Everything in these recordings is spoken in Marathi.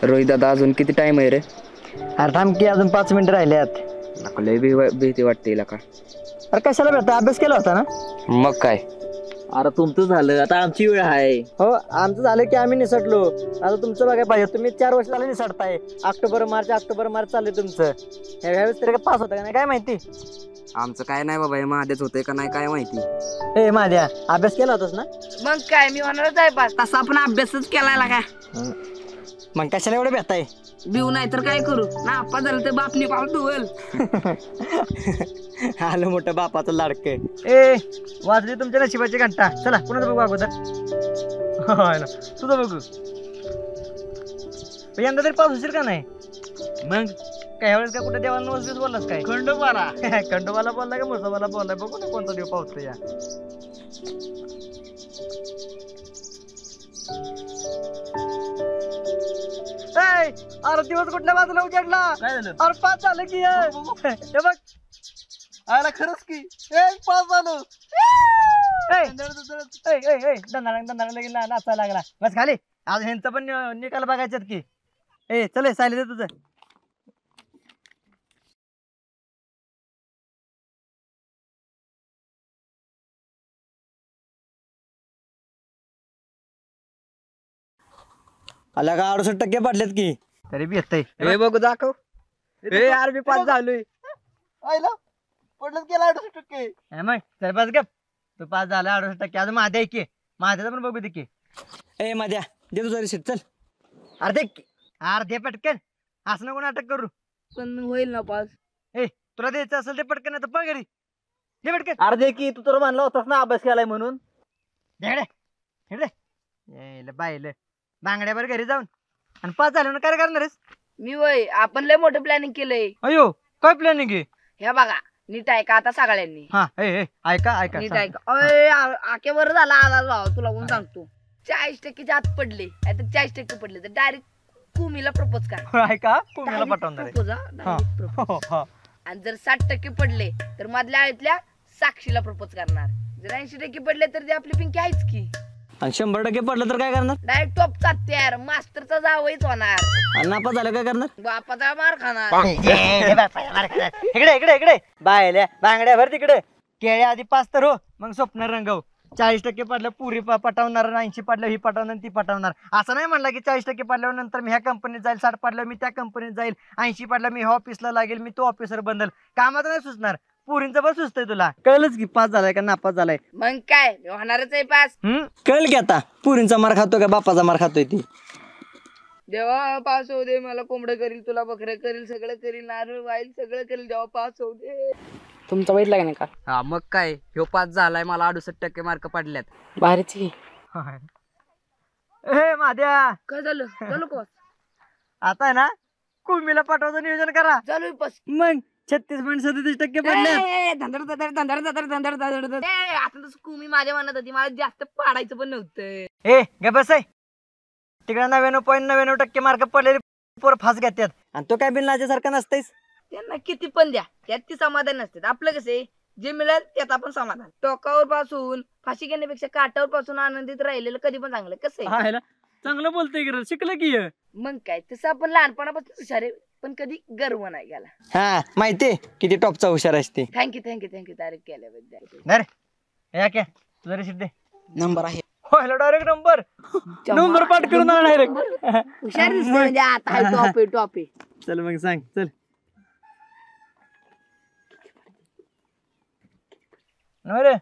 रोहित दादा अजून किती टाइम आहे रे? अरे थांब की अजून 5 मिनिटं राहिल्यात. लय भीती वाटते हिला का? अरे कशाला भेटता, अभ्यास केला होता ना? मग काय? अरे तुमचं झालं, आता आमची वेळ आहे. हो आमचं झालं की आम्ही निसटलो. आता तुमचं बघाय पाहिजे, तुम्ही 4 वर्ष झाले निसटताय. ऑक्टोबर मार्च चाललंय तुमचं. ह्यावेळेस तरी पास होता का नाही काय माहिती. आमचं काय नाही बाबा, हे महादेच होतंय का नाही काय माहिती. ए माझ्या अभ्यास केला होतास ना? मग काय मी होणारच आहे पास. तसा आपण अभ्यासच केलाय का? मग कशाला एवढं भेटताय? बिऊ नाही तर काय करू ना, आपा झालं तर बापनी पाऊल धुवल. आलं मोठं बापाचं लाडक. ए वाजली तुमच्या नशिबाची घंटा. चला कुणाचं बघू अगोदर? तुझं बघू. यंदा तरी पाऊस होशील का नाही? मग काय ह्यावेळेस का कुठे देवाला नवस बोललास काय? खंडोबाला. खंडोबाला बोलला का मुसोबाला बोललाय? बघू ना कोणता देव पावतो या. अरे दिवस कुठल्या बाजूला उजाडला? काय झालं? अरे 5 झालं की हे बघ. आला खरंच की 5 झालं. दंदाला लगेच नाचायला लागला. बस खाली. आज ह्यांचं पण निकाल बघायच्यात की. ए चल सायले दे तुझं. आला का 68% पडलेत की. तरी बी येतंय. हे बघू दाखव. ए यार मी 5 झालोय. आयला पडलं गेला 68%. मग चल बस गप. तू 5 झाला 68%. अजून माझ्या की माझ्याचं पण बघू दे की. ए माझ्या दे तुझा रिसिप्ट चल. अर्धे पटकन. असं नको नाटक करू. पण होईल ना पास. ए तुला द्यायचं असेल ते पटकन नाही तर पळ घरी. दे पटकन. अर्धे की तू तर म्हणला होतास ना अभ्यास केलाय म्हणून. बाईल बांगड्यावर घरी जाऊन आणि 5 झाले ना काय करणार आहेस? मी वय आपण लय मोठं प्लॅनिंग केलंय. अयो काय प्लॅनिंग आहे? हे बघा नीट ऐका आता सगळ्यांनी. हा ऐका नीट सांग. ऐका. आके वर झाला आवाज भाव तुला कोण सांगतो. 40% आत पडले आता 40% पडले तर डायरेक्ट कुमीला प्रपोज करा. ऐका कुमीला पटवणार आहे. आणि जर 60% पडले तर मधल्या आळीतल्या साक्षीला प्रपोज करणार. जर 80% पडले तर ते आपली पिंकी आहेच की. आणि 100% पडलं तर काय करणार? डायरेक्ट टॉप चालते यार. मास्टरचा जावईच होणार. आणि नापास झालं काय करणार? बापाचा मार खाणार. इकडे बायल्या बांगड्या भर तिकडे. केळे आधी 5 तर हो मग स्वप्न रंगव. 40% पडलं पुरी पटवणार. 80 पडलं ही पटवणार ती पटवणार. असं नाही म्हणलं की 40% पडल्यावर नंतर मी ह्या कंपनीत जाईल. 60 पडलं मी त्या कंपनीत जाईल. 80 पडलं मी ह्या ऑफिसला लागेल. मी तो ऑफिसर बनल. कामाचं नाही सुचणार. पुरींचं पण सुचतंय तुला. कळलंच की पास झालाय का नापास झालाय. मग काय मी होणारच आहे पास. कळलं की आता पुरींचा मार खातोय का बापाचा मार खातोय ती. देवा पास होऊ दे. मला कोंबडं करील तुला बकरं करील सगळं करील नारळ वाईल सगळं करील. देवा पास होऊ दे. तुमचा बघितला का नाही का? हा मग काय ह्यो 5 झालाय. मला 68% मार्क पडल्यात. भारीच की. हे माझ्या काय झालं चालू का आता आहे ना कुमीला पाठवायचं नियोजन करा. चालू पास. मग 36.37% पडले. आता तसं कुमी माझ्या मनात होती. मला जास्त पाडायचं पण नव्हतं. ए ग बस आहे तिकडे 99.99% मार्क पडलेले पोर फास घेतात. आणि तो काय बिल नाच्यासारखा नसतेस. त्यांना किती पण द्या त्यात ती समाधान नसते. आपलं कसं जे मिळेल त्यात आपण समाधान. टोकावर पासून फाशी घेण्यापेक्षा काटावर पासून आनंदित राहिलेलं कधी पण चांगलं. कसं आहे चांगलं बोलतोय की शिकलं की. मग काय तसं आपण लहानपणापासून हुशार आहे पण कधी गर्व नाही गेला. हा माहितीये किती टॉपचा हुशार असते. थँक्यू तारीफ केल्याबद्दल. तुझा रिसिप्ट दे. नंबर आहे. डायरेक्ट नंबर पाठ करून डायरेक्ट हुशार दिसतोय म्हणजे आता टॉप आहे. चल मग सांग चल. रे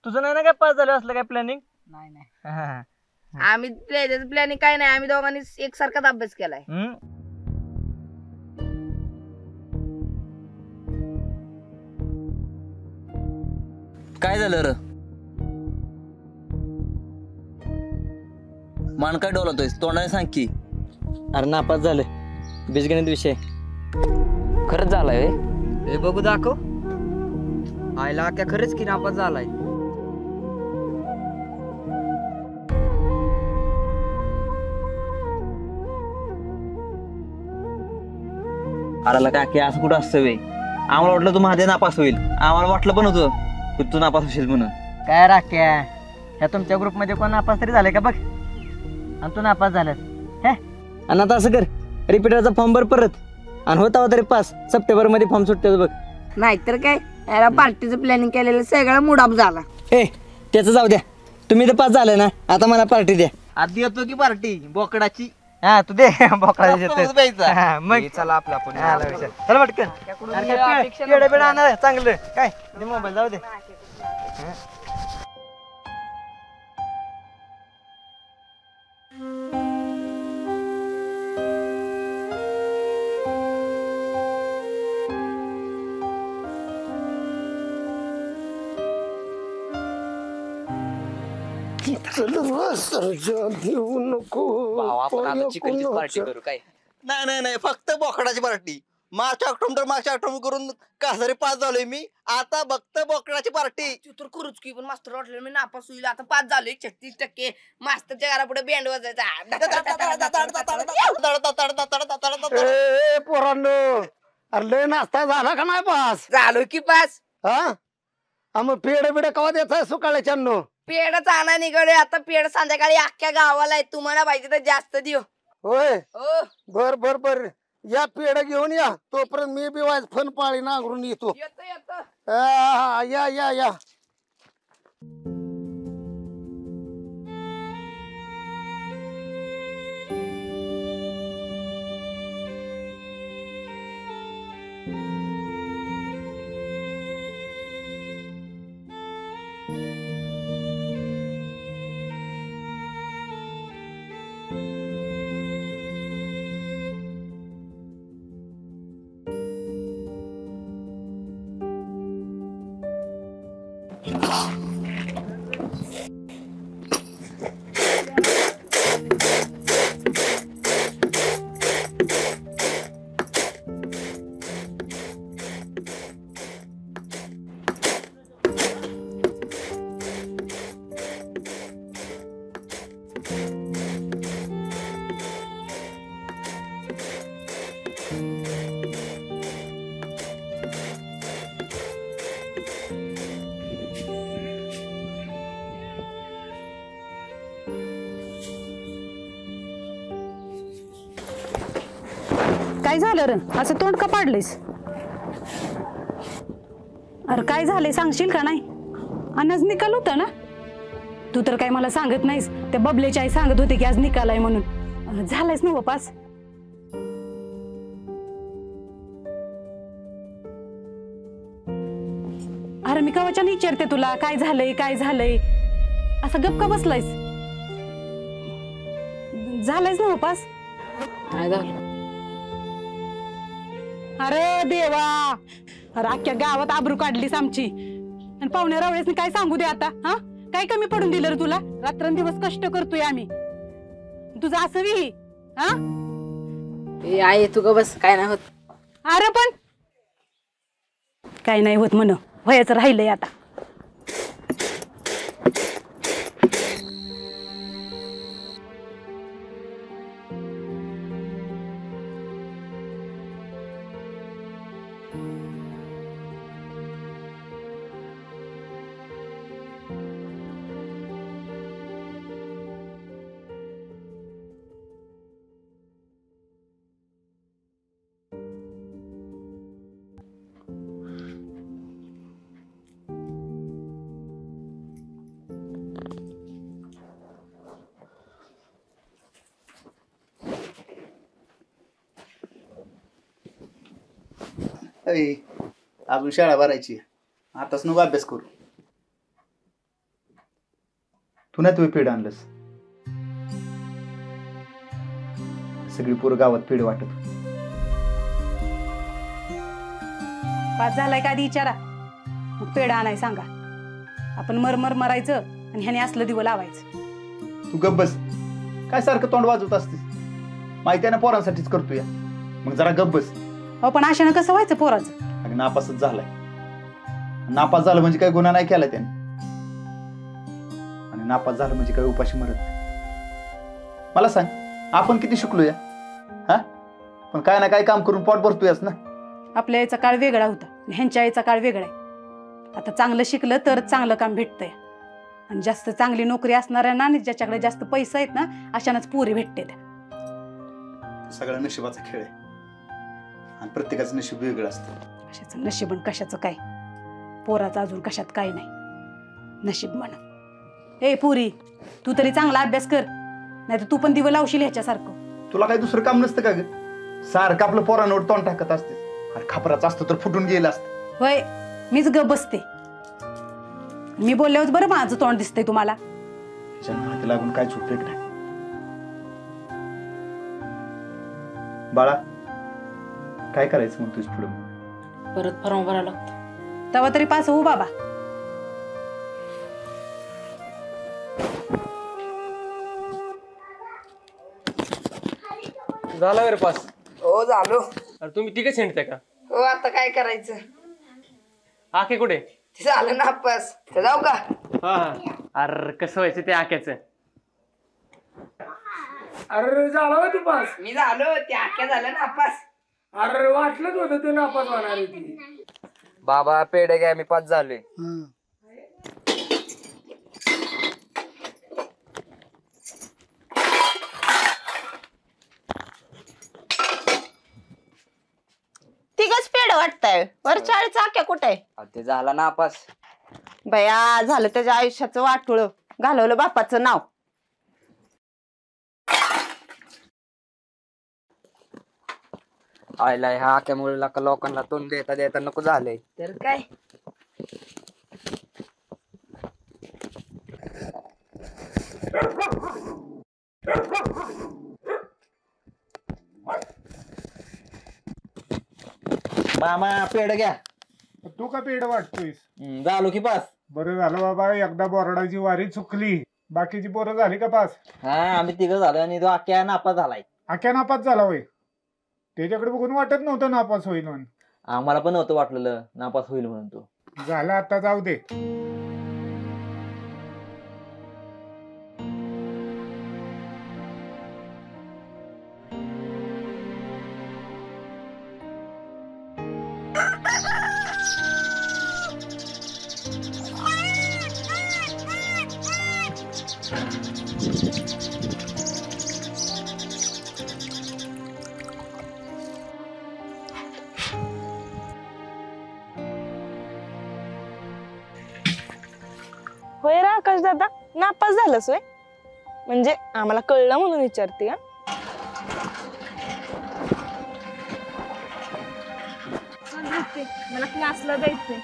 तुझं नाही ना काय पास झालं असलं काय प्लॅनिंग? नाही आम्ही प्लॅनिंग काय नाही. आम्ही दोघांनी एकसारखाच अभ्यास केलाय. काय झालं र? मान काय डोलतोय तोंडाने सांग की. अरे नापास झालं बीजगणित विषय. खरंच झालाय. हे बघू दाखव. आयला क्या खरंच की नापास झालाय. अरे काय की असं कुठं असतं वे. आम्हाला वाटलं तू माझ्या नापास होईल. आम्हाला वाटलं पण होतं की तू नापास होशील म्हणून. काय राख्या ह्या तुमच्या ग्रुप मध्ये कोण नापास तरी झालंय का बघ. आणि तू नापास झालास. हे आणि आता असं कर, रिपीटरचा फॉर्म भर परत, आणि होता तरी पास. सप्टेंबर मध्ये फॉर्म सुटतो बघ. नाहीतर काय, याला पार्टीचं प्लॅनिंग केलेलं सगळं मूड ऑफ झाला. ए त्याचं जाऊ द्या, तुम्ही तर पास झालं ना, आता मला पार्टी द्या. आधी येतो की पार्टी बोकडाची हा तू दे बोकडा तूच द्यायचा. मग चला आपला आपण चल पटकन. पेढे पेढे आणा चांगलं काय, दे मोबाईल जाऊ दे. पार्टी करू काय? नाही फक्त बोकडाची पार्टी. मार्च ऑक्टोबर करून कासारी पास झालोय मी. आता फक्त बोकडाची पार्टी. तू तर करूच की, पण मास्तर वाटलं मी नापास होईल. आता पास झालोय 36%. मास्तरच्या घरापुढे बँड वाजायचा. पोरांनो, अरे लय नाश्ता झाला का नाही पास? झालो की पास. हा मग पेढे बिडे कवा देताय सुकाळ्याच्यानो? पेडच आणा निघाले आता. पेड संध्याकाळी अख्ख्या गावाला आहे. तुम्हाला पाहिजे तर जास्त देऊ. होय, हो बर बर बर, या पेढे घेऊन या. तोपर्यंत मी बी वाज फन पाळी नांगरून येतो. येतो. या या या. काय झालं रे, असं तोंड का पाडलेस? अरे काय झालंय सांगशील का नाही? आणि आज निकाल होता ना. तू तर काय मला सांगत नाहीस. त्या बबलेची आई सांगत होते की आज निकाल आहे म्हणून. झालायस ना पास? अरे मी कवाच्या विचारते तुला काय झालंय काय झालंय, असं गप का बसलायस? झालायस ना पास? काय झालं? अरे देवा, अरे अख्ख्या गावात आबरू काढलीस आमची. आणि पाहुण्या रावळेसनी काय सांगू दे आता? हा काय कमी पडून दिलं रे तुला? रात्रंदिवस कष्ट करतोय आम्ही, तुझं असं विही. हा आहे तू ग बस, काय नाही होत. अरे पण काय नाही होत म्हण, व्हायचं राहिलंय आता. अजून शाळा भरायची, आताच नको अभ्यास करू. तू नाही तुम्ही पेढ आणलंस, सगळी पोरं गावात पेढ वाटत. पास झालाय का आधी विचारा, मग पेढा आणाय सांगा. आपण मरमर मरायचं आणि ह्याने असलं दिवं लावायचं. तू गप बस, काय सारखं तोंड वाजवत असतेस? माहिती आहे ना पोरांसाठीच करतोय, मग जरा गप बस. हो पण अशानं कसं व्हायचं पोराचं? आणि नापासच झालाय. नापास झालं म्हणजे काय गुन्हा नाही केला त्याने, आणि नापास झालं म्हणजे काय उपाशी मरत नाही. मला सांग, आपण किती शिकलोय? हा पण काय ना काय काम करून पोट भरतोयस ना. आपल्या याचा काळ वेगळा होता, ह्यांच्या याचा काळ वेगळा आहे. आता चांगलं शिकलं तरच चांगलं काम भेटतंय, आणि जास्त चांगली नोकरी असणाऱ्यांना आणि ज्याच्याकडे जास्त पैसा आहेत ना, अशानंच पुरी भेटते. सगळा नशिबाचा खेळ आहे आणि प्रत्येकाचं नशीब वेगळं असतं. कशाचं नशीब आणि कशाचं काय, पोराचं अजून कशात काय नाही नशीब म्हणा. ए पुरी, तू तरी चांगला अभ्यास कर, नाही तर तू पण दिवं लावशील ह्याच्यासारखं. तुला काही दुसरं काम नसतं का ग? सारखं आपलं पोरांवर तोंड टाकत असते. अरे खापराचं असतं तर फुटून गेलं असतं. होय, मीच गप बसते. मी बोलल्यावर बरं माझं तोंड दिसतंय तुम्हाला. हाती लागून काय उपयोग नाही. बाळा, काय करायचं मग तुझ पुढे? परत फॉर्म भरायला लागतो. तेव्हा तरी पास होऊ बाबा. झाला बरं पास. हो झालो. अरे तुम्ही तिघ सेंटते का? हो आता काय करायचं, आके कुठे? ते झालं नापास. तर जाऊ का? हा हा. अरे कसं व्हायचं ते आक्याचं? अरे झाला होय तू पास? मी झालो, ते आख्या झालं नापास. अरे वाटलंच होतं ते नापास होणार आहे ती. बाबा पेढे घ्या, मी पास झालोय. तिघच पेड वाटतंय, वर 40 चाक्या कुठे? ते झाला नापास. बया झालं त्याच्या आयुष्याचं वाटुळ, घालवलं बापाचं नाव. आयला ह्या आक्यामुळे लोकांना तोंड देता देता नको झालंय. तर काय, मामा पेढ घ्या. तू का पेढ वाटतोयस? झालो की पास. बरं झालं बाबा, एकदा बोर्डाची वारी चुकली. बाकीची पोरं झाली का पास? हा आम्ही तिघं झालो आणि तो आक्या नापास झालाय. आख्या नापास झाला होय? त्याच्याकडे बघून वाटत नव्हतं नापास होईल म्हणून. आम्हाला पण नव्हतं वाटलेलं नापास होईल म्हणून. तो झालं, आता जाऊ दे. होय रे आकाश दादा, नापास झालंस होय? म्हणजे आम्हाला कळलं म्हणून विचारते. मला क्लासला जायचंय,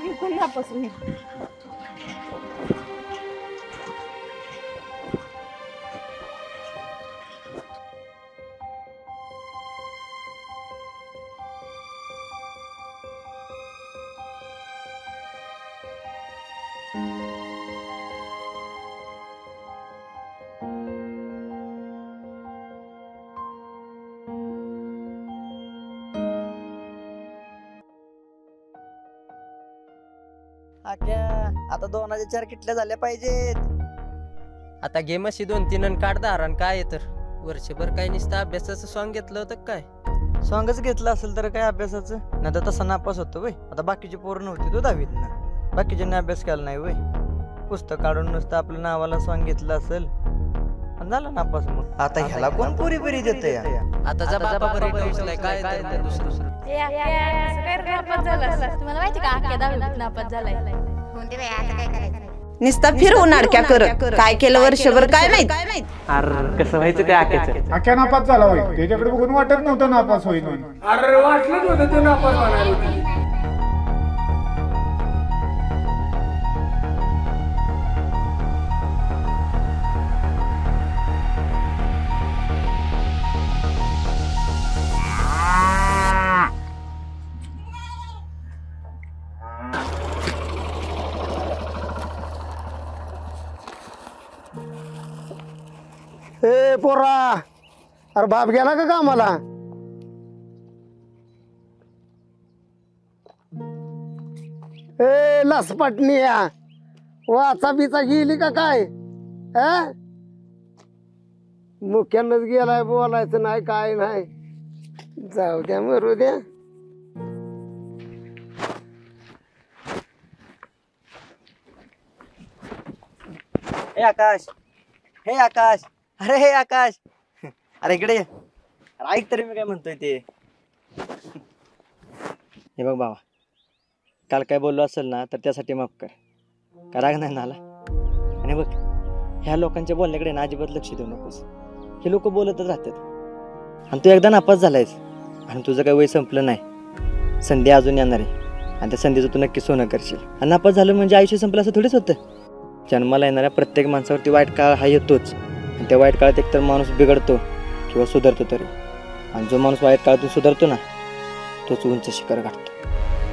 मी पण नापास होईल. आख्या आता 2004 किटल्या झाल्या पाहिजेत. आता गेम अशी 2-3 रन काढ दारान काय आहे तर वर्षभर काय नुसतं अभ्यासाचं सॉंग घेतलं होतं काय? सॉंगच घेतलं असेल तर काय अभ्यासाचं? नाही तर तसा नापास होतो वय. आता बाकीची पोरं नव्हती तो 10वीत ना, बाकीच्यांनी अभ्यास केला नाही वय. पुस्तक काढून नुसतं आपलं नावाला सॉंग घेतलं असेल आणि झालं नापास. मग आता ह्याला कोण पुरी पुरी देते? आता जा बाबा बरी टोचलाय काय तर दुसरं. तुम्हाला माहिती का आख्या 10वीत नापास झालाय? नुसता फिरवून अडक्या कर, काय केलं वर्षभर काय माहित. अरे कसं व्हायचं ते आक्याचं? आख्या नापास झाला होय? त्याच्याकडे बघून वाटत नव्हतं नापास होईल म्हणून. अरे वाटलंच होतं ते नापास होणार आहे ती. ए पोरा, अरे बाप गेला का कामाला? ए लसपटणीया, वाचा बिचा गेली का काय? मुख्यानच गेलाय, बोलायचं नाही काय नाही. जाऊ द्या, मरू द्या. हे आकाश, हे आकाश, अरे हे आकाश, अरे इकडे ये. अरे ऐक तरी मी काय म्हणतोय ते. हे बघ बाबा, काल काय बोललो असेल ना तर त्यासाठी माफ कर. का राग नाही ना आला? आणि बघ, ह्या लोकांच्या बोलण्याकडे ना अजिबात लक्ष देऊ नकोस. हे लोक बोलतच राहतात आणि तू एकदा नापास झालायस आणि तुझं काही वय संपलं नाही. संधी अजून येणार आहे आणि त्या संधीचं तू नक्की सोनं करशील. आणि नापास झालं म्हणजे आयुष्य संपलं असं थोडीच होतं. जन्माला येणाऱ्या प्रत्येक माणसावरती वाईट काळ हा येतोच आणि त्या वाईट काळात एकतर माणूस बिघडतो किंवा सुधारतो तरी. आणि जो माणूस वाईट काळातून सुधारतो ना तोच उंच शिखर गाठतो.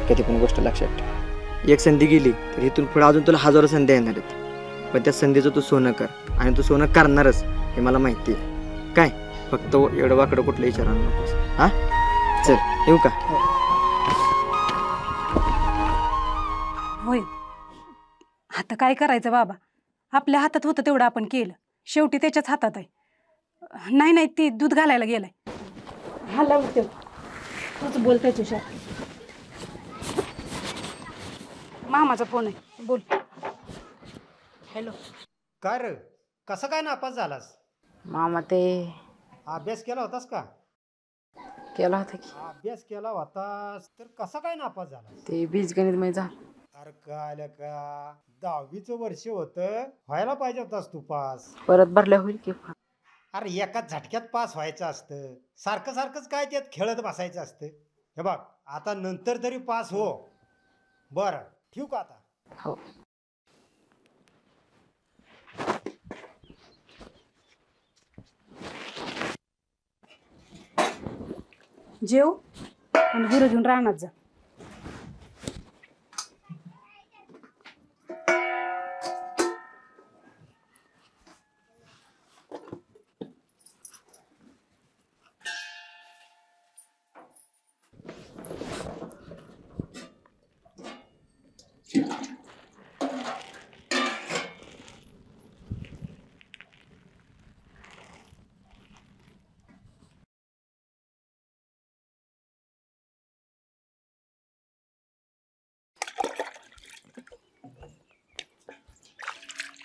कधी पण गोष्ट लक्षात ठेव, एक संधी गेली तर इथून पुढे अजून तुला हजारो संधी येणार आहेत. पण त्या संधीचं तू सोनं कर आणि तू सोनं करणारच हे मला माहिती आहे. काय फक्त एवढं वाकडं कुठलं विचारायला नकोस. हा चल येऊ का? होय, आता काय करायचं बाबा, आपल्या हातात होतं तेवढं आपण केलं, शेवटी त्याच्याच हातात आहे. नाही नाही, ती दूध घालायला गेलाय. हल्ला तूच बोल त्याच्याशी. मामाचा फोन आहे, बोल. हॅलो. काय रे, कसं काय नापास झालास? मामा ते अभ्यास केला होतास का? केला होता की. अभ्यास केला होतास तर कसा काय नापास झाला? ते बीजगणित मध्ये झालं. अरे काय का 10वीचं वर्ष होतं, व्हायला पाहिजे होतास तू पास. परत भरल्या होईल की. अरे एका झटक्यात पास व्हायचं असतं, सारखं सारखंच काय त्यात खेळत बसायचं असतं. हे बघ, आता नंतर तरी पास हो. बरं ठेवू का आता? हो. जेव आणि गुरं घेऊन राहणार जा.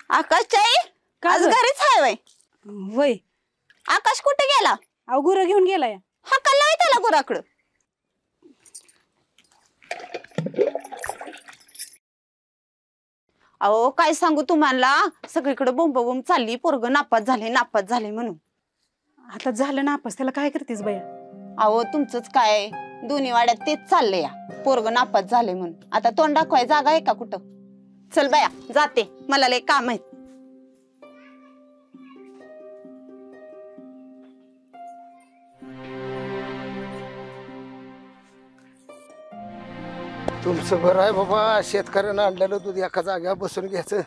आकाश ताई, आज घरीच आहे वय? वय. आकाश कुठे गेला? अहो गुरं घेऊन गेलाय. हाकलला आहे त्याला गुराकडं. अहो काय सांगू तुम्हाला, सगळीकडे बोंब बोंब चालली, पोरग नापास झाले म्हणून. आता झालं नापास, त्याला काय करतेस बया? अहो तुमचंच काय, दोन्ही वाड्यात तेच चाललंय या, पोरग नापास झाले म्हणून. आता तोंड दाखवाय जागा आहे का कुठं? चल बया जाते, मला लय काम आहेत. तुमचं बरं आहे बाबा, शेतकऱ्यानं आणलेलं दूध एका जाग्यावर बसून घ्यायचं.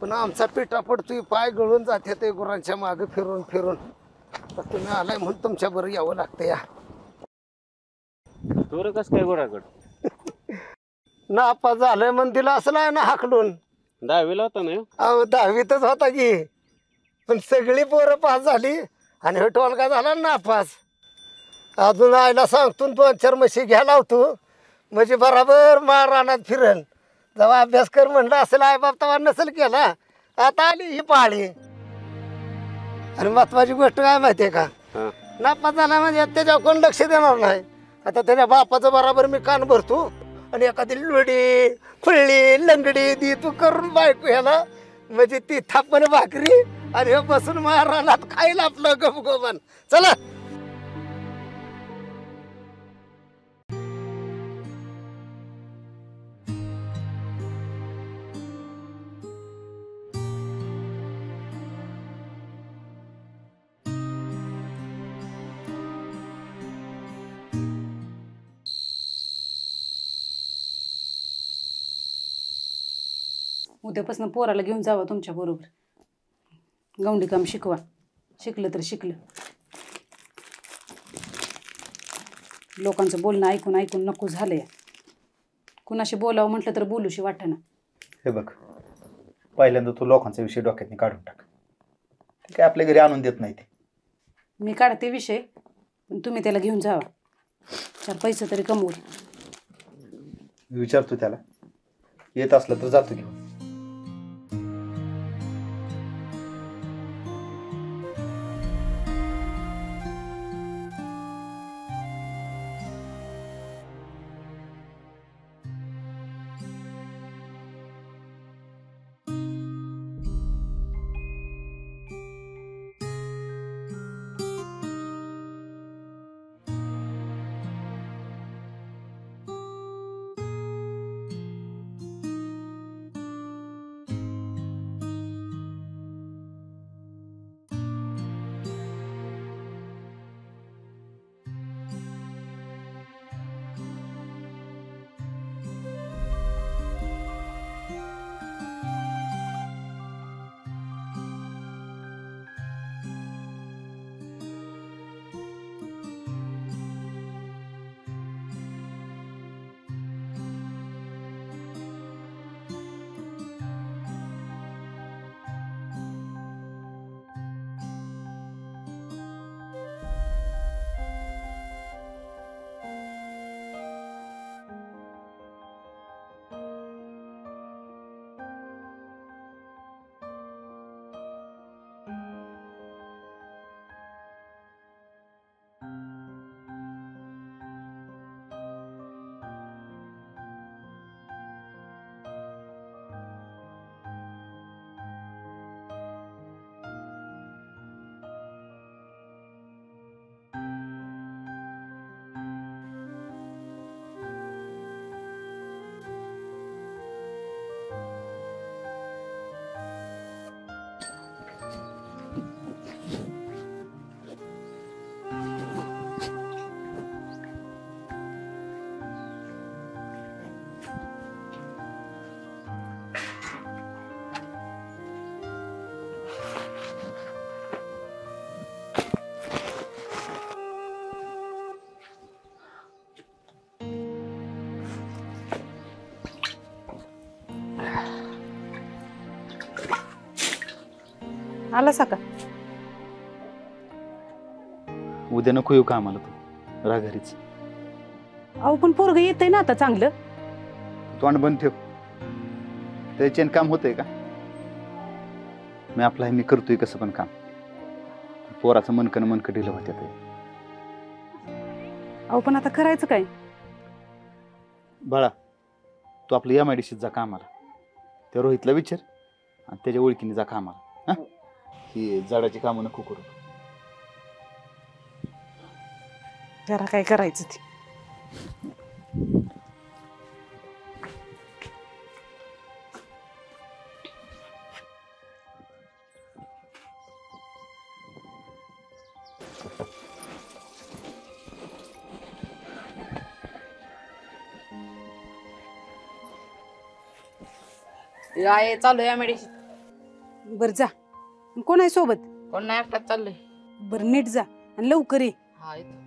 पण आमचा पिठा पडतोय, पाय गळून जाते ते गुरांच्या मागे फिरून फिरून. तर तुम्ही आलाय म्हणून तुमच्या बरं यावं लागतं. या दोर कस काय गुराकड नापास झालंय म्हणून दिला असं आहे ना हाकलून. 10वीला होता ना? अहो 10वीतच होता की, पण सगळी पोरं पास झाली आणि हे टोलका झाला नापास. अजून आईला सांगतो 2-4 म्हशी घ्यायला होतो, म्हणजे बराबर माळ रानात फिरण. जेव्हा अभ्यास कर म्हणलं असेल आई बाप तेव्हा नसेल केला. आता आली ही पाळी. आणि महत्वाची गोष्ट काय माहितीये का, नापास झाला म्हणजे त्याच्यावर कोण लक्ष देणार नाही. आता त्याच्या बापाचं बराबर मी कान भरतो आणि एखादी लोडी फुळली लंगडी दी तू करून बायको ह्याला, म्हणजे ती थापणे भाकरी आणि हे बसून माळ रानात खाईल आपलं गपगोबन. चला उद्यापासून पोराला घेऊन जावं तुमच्या बरोबर. गवंडी काम शिकवा, शिकलं तर शिकलं. लोकांचं बोलणं ऐकून ऐकून नको झालंय. कुणाशी बोलावं म्हटलं तर बोलूशी वाटेना. हे बघ, पहिल्यांदा तू लोकांचा विषय डोक्यातनी काढून टाक. ते काय आपल्या घरी आणून देत नाही ते. मी काढते विषय, पण तुम्ही त्याला घेऊन जावा. 4 पैसे तरी कमवू. मी विचारतो त्याला, येत असलं तर जातो घेऊन. आला सका. उद्या नको येऊ का आम्हाला तू राहा घरीच. अहो पण पोरग येतंय ना आता चांगलं. तोंड बंद ठेव. त्याचे काम होतंय का? मी आपला मी करतोय कसं पण काम. पोराचं मनकं ढिलं होत्या. अहो पण आता करायचं काय? बाळा तू आपलं या मेडिसिन जा कामाला. त्या रोहितला विचार आणि त्याच्या ओळखीने जा कामाला. हा ही झाडाची कामं नको करू. जरा काय करायचं ते. चालू या मेडिसिन. बर जा. कोण आहे सोबत? कोण नाही, एकटाच चाललोय. बर नीट जा आणि लवकर ये. हा येतो.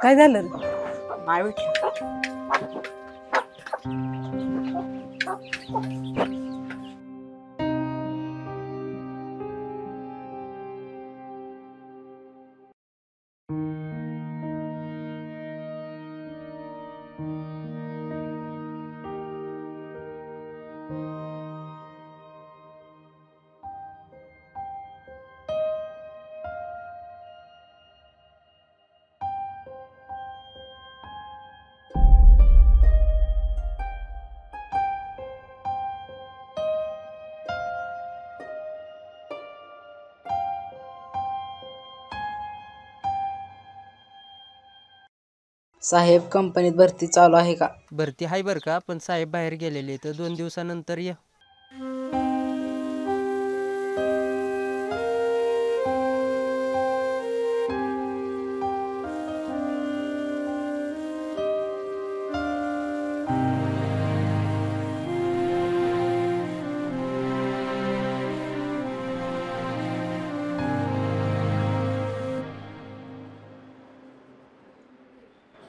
काय झालं? नाही भेटलं. साहेब कंपनीत भरती चालू आहे का? भरती आहे बरं का, पण साहेब बाहेर गेलेले तर 2 दिवसानंतर या.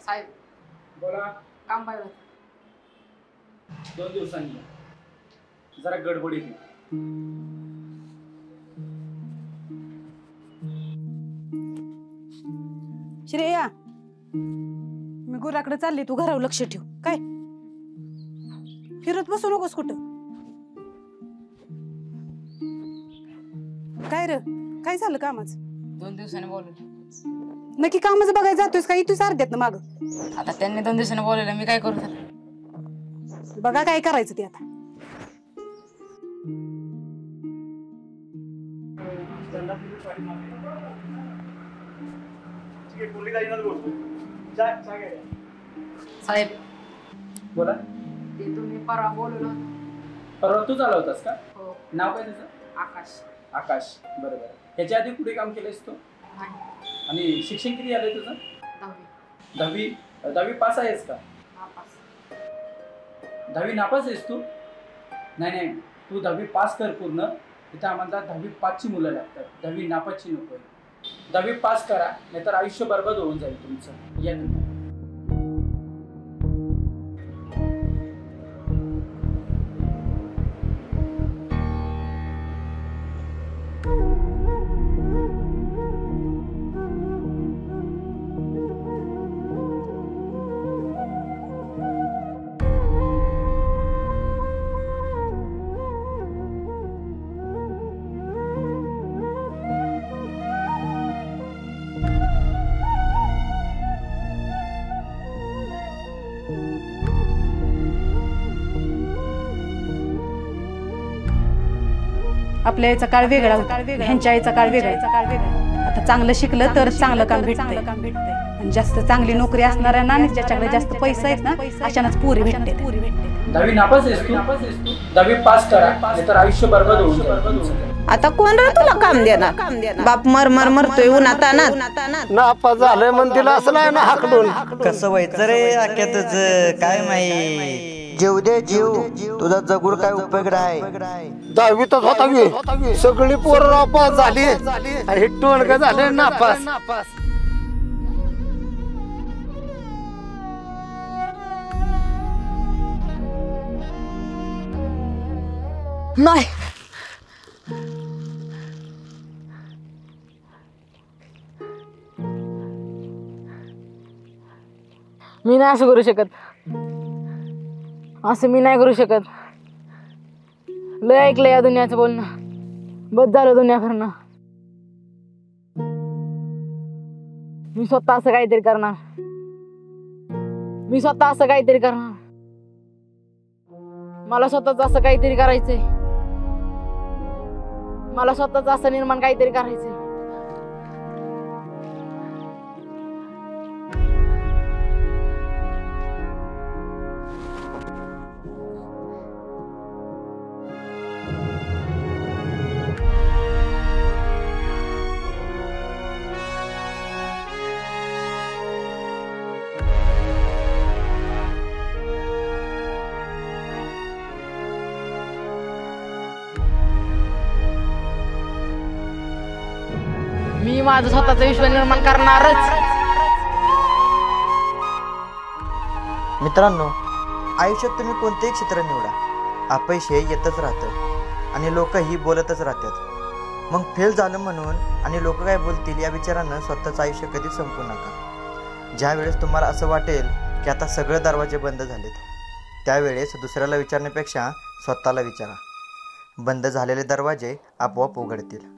साहेब बोला. काम पाहिलं. 2 दिवसांनी जरा गडबडीत आहे. श्रेया मी गुराकडे चालली, तू घरावर लक्ष ठेव. काय फिरत बसू नकोस कुठं. काय र काय झालं कामाचं? 2 दिवसांनी बोलवलं. नक्की कामाचं बघायला जातोयस का? इथूच अर्ध्यात ना माग. आता त्यांनी 2 दिवसांनी बोलवलं, मी काय करू त्याला? बघा काय करायचं ते आता. साहेब बोला. ते तुम्ही परवा बोलवलं होतं. परवा तू आला होतास का? हो. नाव काय त्याचं? आकाश. आकाश. बरोबर. ह्याच्या आधी कुठे काम केलंयस तू? आणि शिक्षण किती झालंय तुझं? 10वी. 10वी पास आहेस का? नापास. 10वी नापास आहेस तू? नाही तू 10वी पास कर पूर्ण. इथं आम्हाला 10वी पासची मुलं लागतात. 10वी नापासची नको आहे. 10वी पास करा, नाहीतर आयुष्य बरबाद होऊन जाईल तुमचं. या तुम्ही. आपल्या याचा काळ वेगळा होता, ह्यांच्या याचा काळ वेगळा. आता चांगलं शिकलं तर चांगलं काम भेटतंय आणि जास्त चांगली नोकरी असणाऱ्यांना आणि ज्याच्याकडे जास्त पैसा आहेत ना अशानाच पुरी भेटते. 10वी नापास आहेस तू 10वी पास करा नाहीतर आयुष्य बरबाद होऊन जाईल. आता कोण रे तुला काम देणार? बाप मर मरतोय उन्हात अनात. नापास झालंय म्हणून तिला असं नाही ना हाकलून. कसं व्हायचं रे आख्या तुझं काय माहिती. जीव दे जीव, तुझा जगूर काय उपयोग आहे. 10वीतच होता की सगळी पोरं नापास झाली आणि हे टोळग झाले नापास. नाही मी नाही असं करू शकत. असं मी नाही करू शकत. लय ऐकलं या दुनियाचं बोलणं. बस झालं दुनिया फिरणं. मी स्वतः असं काहीतरी करणार. मी स्वतः असं काहीतरी करणार. मला स्वतःच असं काहीतरी करायचंय. मला स्वतःच असं निर्माण काहीतरी करायचंय. मी माझं स्वतःचं विश्व निर्माण करणारच. मित्रांनो, आयुष्यात तुम्ही कोणतेही क्षेत्र निवडा, अपयश हे येतच राहतं आणि लोकही बोलतच राहतात. मग फेल झालं म्हणून आणि लोक काय बोलतील या विचारानं स्वतःचं आयुष्य कधीच संपू नका. ज्या वेळेस तुम्हाला असं वाटेल की आता सगळे दरवाजे बंद झालेत, त्यावेळेस दुसऱ्याला विचारण्यापेक्षा स्वतःला विचारा. बंद झालेले दरवाजे आपोआप उघडतील.